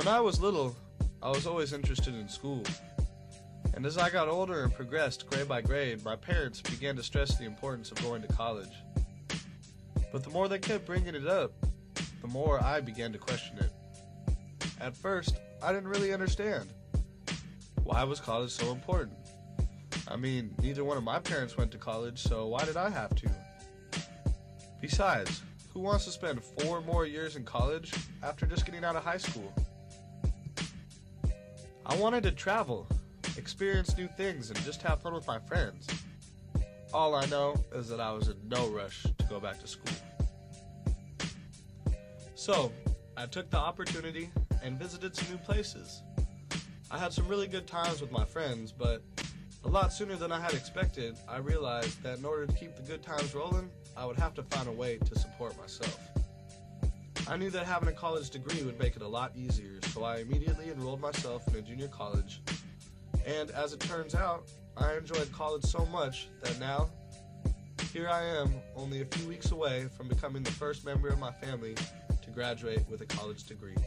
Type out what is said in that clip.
When I was little, I was always interested in school. And as I got older and progressed grade by grade, my parents began to stress the importance of going to college. But the more they kept bringing it up, the more I began to question it. At first, I didn't really understand. Why was college so important? I mean, neither one of my parents went to college, so why did I have to? Besides, who wants to spend 4 more years in college after just getting out of high school? I wanted to travel, experience new things, and just have fun with my friends. All I know is that I was in no rush to go back to school. So, I took the opportunity and visited some new places. I had some really good times with my friends, but a lot sooner than I had expected, I realized that in order to keep the good times rolling, I would have to find a way to support myself. I knew that having a college degree would make it a lot easier, so I immediately enrolled myself in a junior college. And as it turns out, I enjoyed college so much that now, here I am, only a few weeks away from becoming the first member of my family to graduate with a college degree.